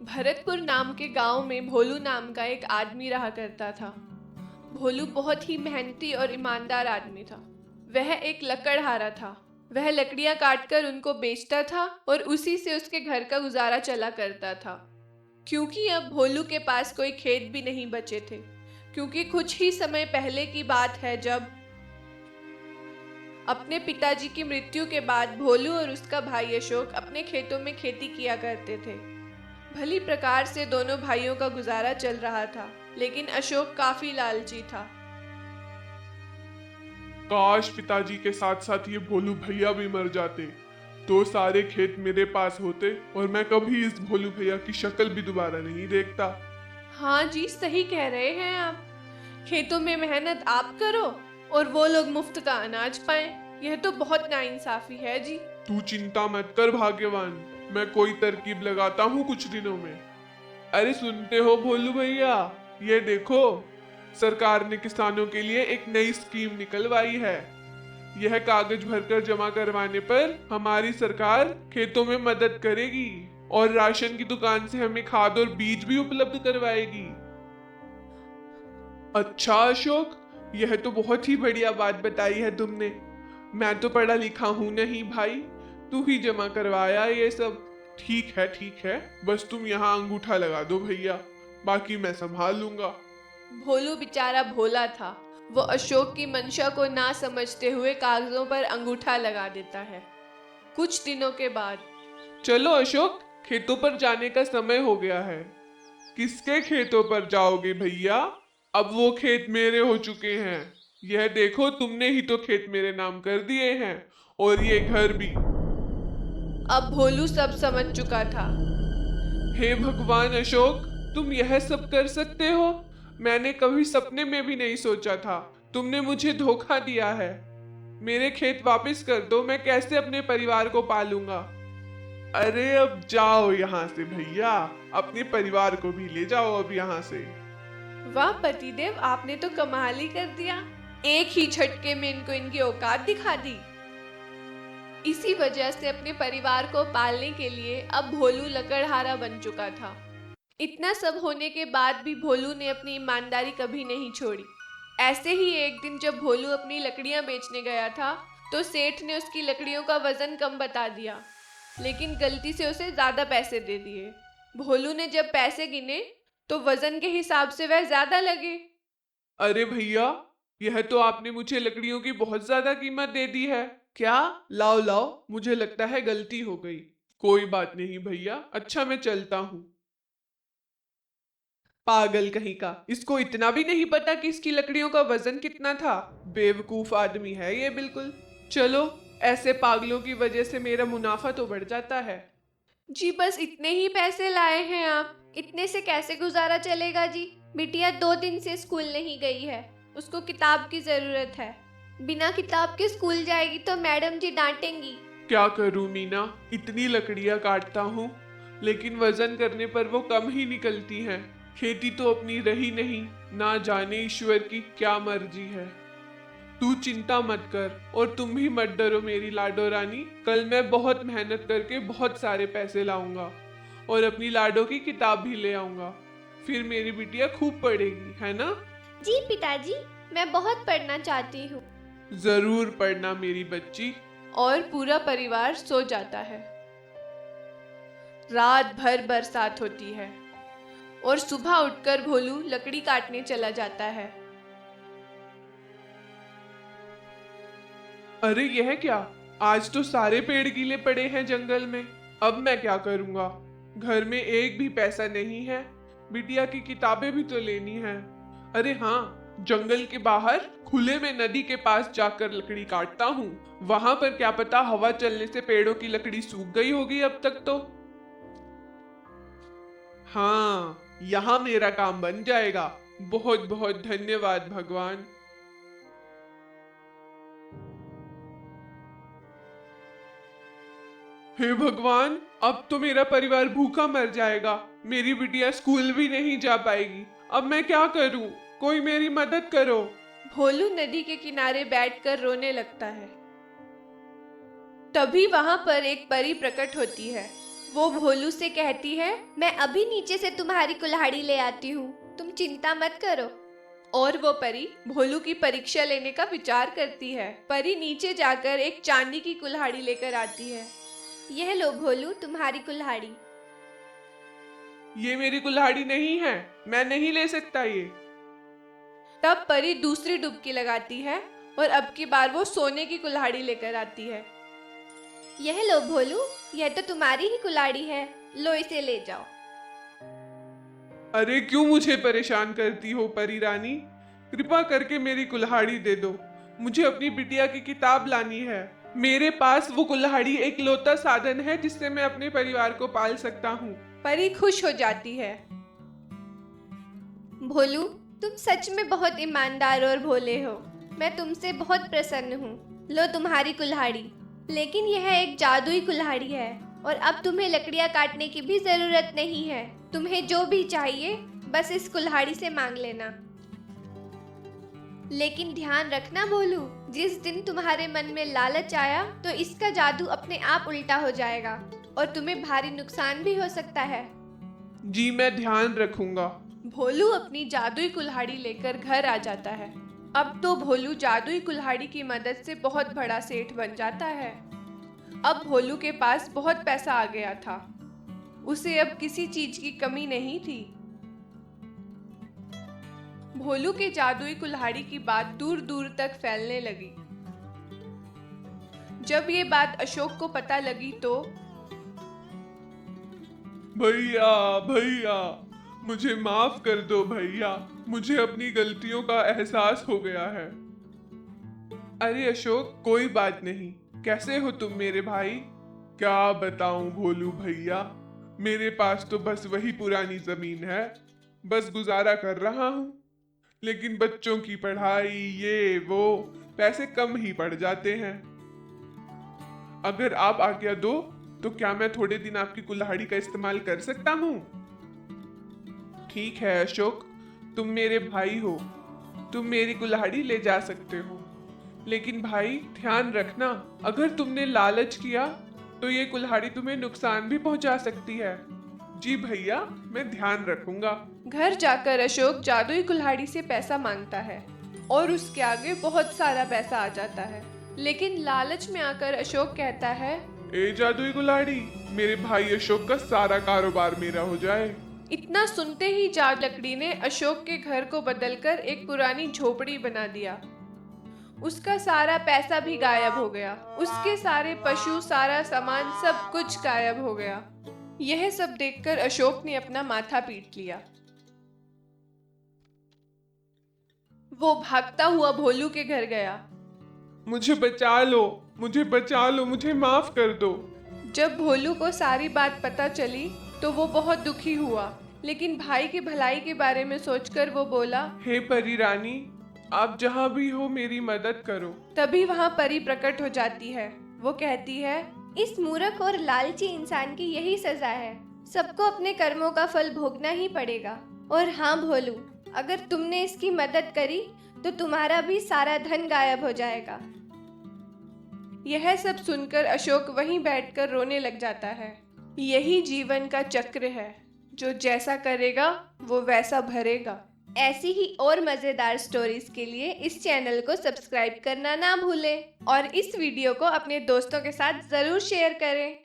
भरतपुर नाम के गांव में भोलू नाम का एक आदमी रहा करता था। भोलू बहुत ही मेहनती और ईमानदार आदमी था। वह एक लकड़हारा था। वह लकड़ियां काटकर उनको बेचता था और उसी से उसके घर का गुजारा चला करता था। क्योंकि अब भोलू के पास कोई खेत भी नहीं बचे थे, क्योंकि कुछ ही समय पहले की बात है जब अपने पिताजी की मृत्यु के बाद भोलू और उसका भाई अशोक अपने खेतों में खेती किया करते थे। भली प्रकार से दोनों भाइयों का गुजारा चल रहा था, लेकिन अशोक काफी लालची था। काश पिताजी के साथ साथ ये भोलू भैया भी मर जाते तो सारे खेत मेरे पास होते और मैं कभी इस भोलू भैया की शक्ल भी दोबारा नहीं देखता। हाँ जी, सही कह रहे हैं आप। खेतों में मेहनत आप करो और वो लोग मुफ्त का अनाज पाएं। यह तो बहुत नाइंसाफी है जी। तू चिंता मत कर भाग्यवान, मैं कोई तरकीब लगाता हूँ कुछ दिनों में। अरे सुनते हो भोलू भैया, ये देखो सरकार ने किसानों के लिए एक नई स्कीम निकलवाई है। यह कागज भरकर जमा करवाने पर हमारी सरकार खेतों में मदद करेगी और राशन की दुकान से हमें खाद और बीज भी उपलब्ध करवाएगी। अच्छा अशोक, यह तो बहुत ही बढ़िया बात बताई है तुमने। मैं तो पढ़ा लिखा हूं नहीं भाई, तू ही जमा करवाया ये सब। ठीक है, बस तुम यहाँ अंगूठा लगा दो भैया, बाकी मैं संभाल लूंगा। भोलू बेचारा भोला था। वो अशोक की मंशा को ना समझते हुए कागजों पर अंगूठा लगा देता है। कुछ दिनों के बाद, चलो अशोक, खेतों पर जाने का समय हो गया है। किसके खेतों पर जाओगे भैया? अब वो खेत मेरे हो चुके हैं। यह देखो, तुमने ही तो खेत मेरे नाम कर दिए हैं और ये घर भी। अब भोलू सब समझ चुका था। हे भगवान अशोक, तुम यह सब कर सकते हो? मैंने कभी सपने में भी नहीं सोचा था। तुमने मुझे धोखा दिया है। मेरे खेत वापस कर दो, मैं कैसे अपने परिवार को पालूंगा? अरे अब जाओ यहाँ से भैया, अपने परिवार को भी ले जाओ अब यहाँ से। वाह पतिदेव, आपने तो कमाल ही कर दिया। एक ही झटके में इनको इनकी औकात दिखा दी। इसी वजह से अपने परिवार को पालने के लिए अब भोलू लकड़हारा बन चुका था। इतना सब होने के बाद भी भोलू ने अपनी ईमानदारी कभी नहीं छोड़ी। ऐसे ही एक दिन जब भोलू अपनी लकड़ियां बेचने गया था, तो सेठ ने उसकी लकड़ियों का वजन कम बता दिया, लेकिन गलती से उसे ज्यादा पैसे दे दिए। भोलू ने जब पैसे गिने तो वजन के हिसाब से वह ज्यादा लगे। अरे भैया, यह तो आपने मुझे लकड़ियों की बहुत ज्यादा कीमत दे दी है। क्या? लाओ लाओ, मुझे लगता है गलती हो गई। कोई बात नहीं भैया, अच्छा मैं चलता हूँ। पागल कहीं का, इसको इतना भी नहीं पता कि इसकी लकड़ियों का वजन कितना था। बेवकूफ आदमी है ये बिल्कुल। चलो, ऐसे पागलों की वजह से मेरा मुनाफा तो बढ़ जाता है। जी बस इतने ही पैसे लाए हैं आप? इतने से कैसे गुजारा चलेगा जी? बिटिया 2 दिन से स्कूल नहीं गई है, उसको किताब की जरूरत है। बिना किताब के स्कूल जाएगी तो मैडम जी डांटेंगी। क्या करूं मीना, इतनी लकड़ियां काटता हूँ लेकिन वजन करने पर वो कम ही निकलती हैं। खेती तो अपनी रही नहीं, ना जाने ईश्वर की क्या मर्जी है। तू चिंता मत कर और तुम भी मत डरो मेरी लाडो रानी। कल मैं बहुत मेहनत करके बहुत सारे पैसे लाऊंगा और अपनी लाडो की किताब भी ले आऊंगा। फिर मेरी बिटिया खूब पढ़ेगी, है ना? जी पिताजी, मैं बहुत पढ़ना चाहती हूँ। जरूर पढ़ना मेरी बच्ची। और पूरा परिवार सो जाता है। रात भर बरसात होती है और सुबह उठकर भोलू लकड़ी काटने चला जाता है। अरे यह क्या, आज तो सारे पेड़ गीले पड़े हैं जंगल में। अब मैं क्या करूंगा? घर में एक भी पैसा नहीं है। बिटिया की किताबें भी तो लेनी है। अरे हाँ, जंगल के बाहर खुले में नदी के पास जाकर लकड़ी काटता हूँ। वहां पर क्या पता हवा चलने से पेड़ों की लकड़ी सूख गई होगी अब तक तो। हाँ, यहाँ मेरा काम बन जाएगा। बहुत बहुत धन्यवाद भगवान। हे भगवान, अब तो मेरा परिवार भूखा मर जाएगा। मेरी बिटिया स्कूल भी नहीं जा पाएगी। अब मैं क्या करूं? कोई मेरी मदद करो। भोलू नदी के किनारे बैठकर रोने लगता है। तभी वहां पर एक परी प्रकट होती है। वो भोलू से कहती है, मैं अभी नीचे से तुम्हारी कुल्हाड़ी ले आती हूँ, तुम चिंता मत करो। और वो परी भोलू की परीक्षा लेने का विचार करती है। परी नीचे जाकर एक चांदी की कुल्हाड़ी लेकर आती है। यह लो भोलू तुम्हारी कुल्हाड़ी। ये मेरी कुल्हाड़ी नहीं है, मैं नहीं ले सकता ये। तब परी दूसरी डुबकी लगाती है और अब की बार वो सोने की कुल्हाड़ी लेकर आती है। यह लो भोलू, यह तो तुम्हारी ही कुल्हाड़ी है, लो इसे ले जाओ। अरे क्यों मुझे परेशान करती हो परी रानी? कृपा करके मेरी कुल्हाड़ी दे दो, मुझे अपनी बिटिया की किताब लानी है। मेरे पास वो कुल्हाड़ी एक लौता साधन है जिससे मैं अपने परिवार को पाल सकता हूँ। परी खुश हो जाती है। भोलू तुम सच में बहुत ईमानदार और भोले हो, मैं तुमसे बहुत प्रसन्न हूँ। लो तुम्हारी कुल्हाड़ी, लेकिन यह एक जादुई कुल्हाड़ी है और अब तुम्हें लकड़ियाँ काटने की भी जरूरत नहीं है। तुम्हें जो भी चाहिए बस इस कुल्हाड़ी से मांग लेना। लेकिन ध्यान रखना भोलू, जिस दिन तुम्हारे मन में लालच आया तो इसका जादू अपने आप उल्टा हो जाएगा और तुम्हें भारी नुकसान भी हो सकता है। जी मैं ध्यान रखूंगा। भोलू अपनी जादुई कुल्हाड़ी लेकर घर आ जाता है। अब तो भोलू जादुई कुल्हाड़ी की मदद से बहुत बड़ा सेठ बन जाता है। अब भोलू के पास बहुत पैसा आ गया था, उसे अब किसी चीज की कमी नहीं थी। भोलू के जादुई कुल्हाड़ी की बात दूर दूर तक फैलने लगी। जब ये बात अशोक को पता लगी तो भैया भैया, मुझे माफ कर दो भैया, मुझे अपनी गलतियों का एहसास हो गया है। अरे अशोक कोई बात नहीं, कैसे हो तुम मेरे भाई? क्या बताऊं भोलू भैया, मेरे पास तो बस वही पुरानी जमीन है, बस गुजारा कर रहा हूँ। लेकिन बच्चों की पढ़ाई ये वो पैसे कम ही पड़ जाते हैं। अगर आप आज्ञा दो तो क्या मैं थोड़े दिन आपकी कुल्हाड़ी का इस्तेमाल कर सकता हूँ? ठीक है अशोक, तुम मेरे भाई हो, तुम मेरी कुल्हाड़ी ले जा सकते हो। लेकिन भाई ध्यान रखना, अगर तुमने लालच किया तो ये कुल्हाड़ी तुम्हें नुकसान भी पहुंचा सकती है। जी भैया, मैं ध्यान रखूंगा। घर जाकर अशोक जादुई कुल्हाड़ी से पैसा मांगता है और उसके आगे बहुत सारा पैसा आ जाता है। लेकिन लालच में आकर अशोक कहता है, ए जादुई कुल्हाड़ी, मेरे भाई अशोक का सारा कारोबार मेरा हो जाए। इतना सुनते ही जादू लकड़ी ने अशोक के घर को बदलकर एक पुरानी झोपड़ी बना दिया। उसका सारा पैसा भी गायब हो गया, उसके सारे पशु, सारा सामान, सब कुछ गायब हो गया। यह सब देखकर अशोक ने अपना माथा पीट लिया। वो भागता हुआ भोलू के घर गया। मुझे बचा लो, मुझे बचा लो, मुझे माफ कर दो। जब भोलू को सारी बात पता चली तो वो बहुत दुखी हुआ, लेकिन भाई की भलाई के बारे में सोचकर वो बोला, हे परी रानी, आप जहाँ भी हो मेरी मदद करो। तभी वहाँ परी प्रकट हो जाती है। वो कहती है, इस मूर्ख और लालची इंसान की यही सजा है, सबको अपने कर्मों का फल भोगना ही पड़ेगा। और हाँ भोलू, अगर तुमने इसकी मदद करी तो तुम्हारा भी सारा धन गायब हो जाएगा। यह सब सुनकर अशोक वहीं बैठकर रोने लग जाता है। यही जीवन का चक्र है, जो जैसा करेगा वो वैसा भरेगा। ऐसी ही और मजेदार स्टोरीज के लिए इस चैनल को सब्सक्राइब करना ना भूलें और इस वीडियो को अपने दोस्तों के साथ जरूर शेयर करें।